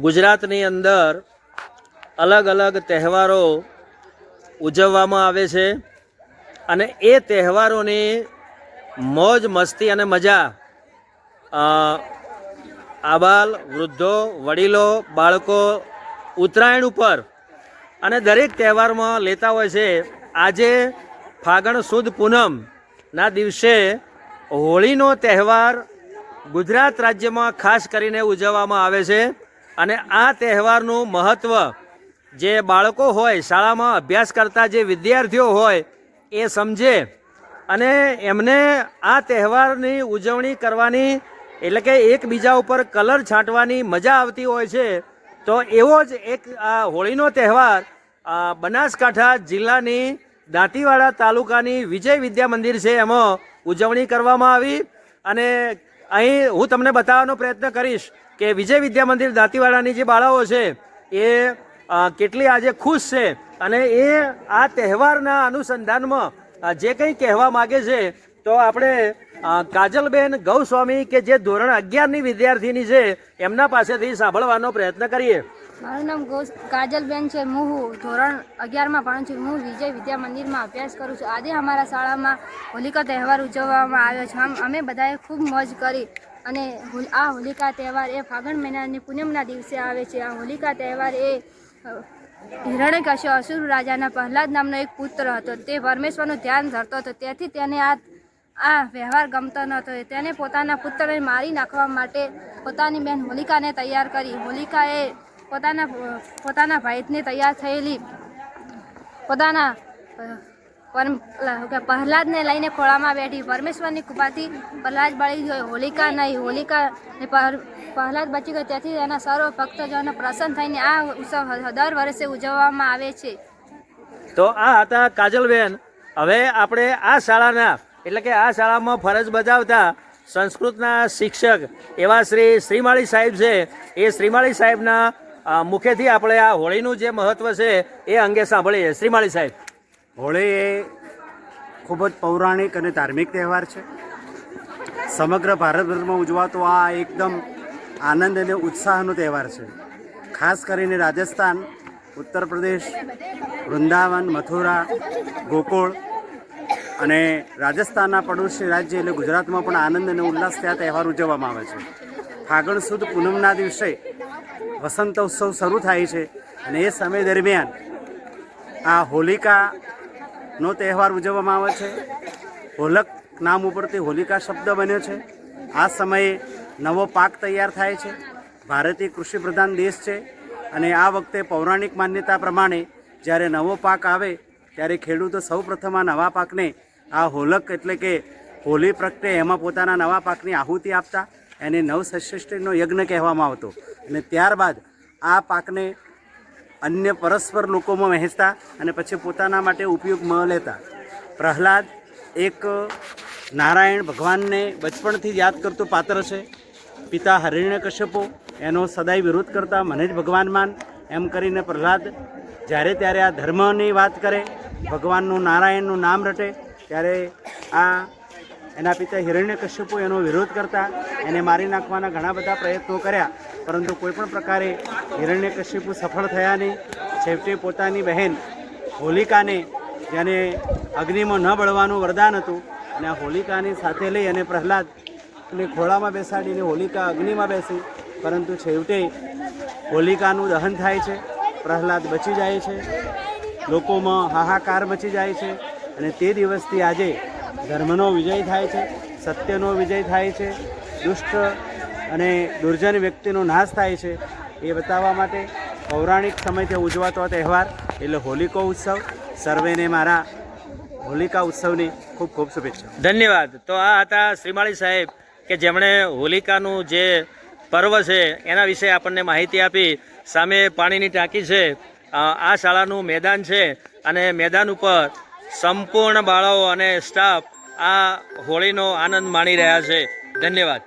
ગુજરાતની અંદર અલગ અલગ તહેવારો ઉજવવામાં આવે છે અને એ તહેવારોની મોજ મસ્તી અને મજા આબાલ વૃદ્ધો વડીલો બાળકો ઉત્તરાયણ ઉપર અને દરેક તહેવારમાં લેતા હોય છે। આજે ફાગણ સુદ પૂનમના દિવસે હોળીનો તહેવાર ગુજરાત રાજ્યમાં ખાસ કરીને ઉજવવામાં આવે છે અને આ તહેવારનું મહત્ત્વ જે બાળકો હોય શાળામાં અભ્યાસ કરતા જે વિદ્યાર્થીઓ હોય એ સમજે અને એમને આ તહેવારની ઉજવણી કરવાની એટલે કે એકબીજા ઉપર કલર છાંટવાની મજા આવતી હોય છે। તો એવો જ એક આ હોળીનો તહેવાર બનાસકાંઠા જિલ્લાની દાંતીવાડા તાલુકાની વિજય વિદ્યા મંદિર છે એમાં ઉજવણી કરવામાં આવી અને અહીં હું તમને બતાવવાનો પ્રયત્ન કરીશ કે વિજય વિદ્યા મંદિર દાંતીવાડાની જે બાળાઓ છે એ કેટલી આજે ખુશ છે અને એ આ તહેવારના અનુસંધાનમાં જે કંઈ કહેવા માગે છે તો આપણે કાજલબેન ગૌસ્વામી કે જે ધોરણ 11ની વિદ્યાર્થીની છે એમના પાસેથી સાંભળવાનો પ્રયત્ન કરીએ। મારું નામ કાજલબેન છે। હું ધોરણ 11માં ભણું છું। હું વિજય વિદ્યા મંદિરમાં અભ્યાસ કરું છું। આજે અમારા શાળામાં હોલિકા તહેવાર ઉજવવામાં આવ્યો છે। અમે બધાએ ખૂબ મોજ કરી અને આ હોલિકા તહેવાર એ ફાગણ મહિનાની પૂનમના દિવસે આવે છે। આ હોલિકા તહેવાર એ હિરણ્યકશ્યપ અસુર રાજાના પ્રહલાદ નામનો એક પુત્ર હતો। તે પરમેશ્વરનું ધ્યાન ધરતો હતો, તેથી તેને આ વ્યવહાર ગમતો નહોતો। તેને પોતાના પુત્રને મારી નાખવા માટે પોતાની બહેન હોલિકાને તૈયાર કરી। હોલિકાએ પોતાના ભાઈને તૈયાર થયેલી પોતાના પ્રહલાદને લઈને ખોળામાં બેઠી। પરમેશ્વરની કૃપાથી પ્રહલાદ બળી ગયો, હોલિકા નહીં। હોલિકાને પ્રહલાદ બચી ગયો, તેથી તેના સર્વ ભક્તજનો પ્રસન્ન થઈને આ ઉત્સવ દર વર્ષે ઉજવવામાં આવે છે। તો આ હતા કાજલબેન। હવે આપણે આ શાળાના એટલે કે આ શાળામાં ફરજ બજાવતા સંસ્કૃતના શિક્ષક એવા શ્રીમાળી સાહેબ છે એ શ્રીમાળી સાહેબના મુખેથી આપણે આ હોળીનું જે મહત્ત્વ છે એ અંગે સાંભળીએ। શ્રીમાળી સાહેબ। હોળી એ ખૂબ જ પૌરાણિક અને ધાર્મિક તહેવાર છે। સમગ્ર ભારતભરમાં ઉજવાતો આ એકદમ આનંદ અને ઉત્સાહનો તહેવાર છે। ખાસ કરીને રાજસ્થાન, ઉત્તર પ્રદેશ, વૃંદાવન, મથુરા, ગોકુળ અને રાજસ્થાનના પડોશી રાજ્ય એટલે ગુજરાતમાં પણ આનંદ અને ઉલ્લાસથી આ તહેવાર ઉજવવામાં આવે છે। ફાગણ સુદ પૂનમના દિવસે વસંતોત્સવ શરૂ થાય છે અને એ સમય દરમિયાન આ હોલિકાનો તહેવાર ઉજવવામાં આવે છે। હોલક નામ ઉપરથી હોલિકા શબ્દ બન્યો છે। આ સમયે નવો પાક તૈયાર થાય છે। ભારત એક કૃષિ પ્રધાન દેશ છે અને આ વખતે પૌરાણિક માન્યતા પ્રમાણે જ્યારે નવો પાક આવે ત્યારે ખેડૂતો સૌ પ્રથમ આ નવા પાકને આ હોલક એટલે કે હોલી પ્રગટે એમાં પોતાના નવા પાકની આહુતિ આપતા, એને નવસૃષ્ટિનો યજ્ઞ કહેવામાં આવતો અને ત્યારબાદ આ પાકને અન્ય પરસ્પર લોકોમાં વહેંચતા અને પછી પોતાના માટે ઉપયોગમાં લેતા। પ્રહલાદ એક નારાયણ ભગવાનને બચપણથી યાદ કરતું પાત્ર છે। પિતા હિરણ્યકશ્યપો એનો સદાય વિરોધ કરતા, મને જ ભગવાન માન એમ કરીને પ્રહલાદ જ્યારે ત્યારે આ ધર્મની વાત કરે, ભગવાનનું નારાયણનું નામ રટે ત્યારે આ એના પિતા હિરણ્યકશ્યપો એનો વિરોધ કરતા, એને મારી નાખવાના ઘણા બધા પ્રયત્નો કર્યા, પરંતુ કોઈ પણ પ્રકારે હિરણ્યકશ્યપુ સફળ થયા નહીં। છેવટે પોતાની બહેન હોલિકાને, જેને અગ્નિમાં ન બળવાનું વરદાન હતું, અને આ હોલિકાની સાથે લઈ અને પ્રહલાદને ખોળામાં બેસાડીને હોલિકા અગ્નિમાં બેસી, પરંતુ છેવટે હોલિકાનું દહન થાય છે, પ્રહલાદ બચી જાય છે, લોકોમાં હાહાકાર મચી જાય છે અને તે દિવસથી આજે ધર્મનો વિજય થાય છે, સત્યનો વિજય થાય છે, દુષ્ટ અને દુર્જન વ્યક્તિનો નાશ થાય છે એ બતાવવા માટે પૌરાણિક સમયથી ઉજવાતો તહેવાર એટલે હોલિકો ઉત્સવ। સર્વેને મારા હોલિકા ઉત્સવની ખૂબ ખૂબ શુભેચ્છા। ધન્યવાદ। તો આ હતા શ્રીમાળી સાહેબ કે જેમણે હોલિકાનું જે પર્વ છે એના વિશે આપણને માહિતી આપી। સામે પાણીની ટાંકી છે, આ શાળાનું મેદાન છે અને મેદાન ઉપર સંપૂર્ણ બાળાઓ અને સ્ટાફ આ હોળીનો આનંદ માણી રહ્યા છે। ધન્યવાદ।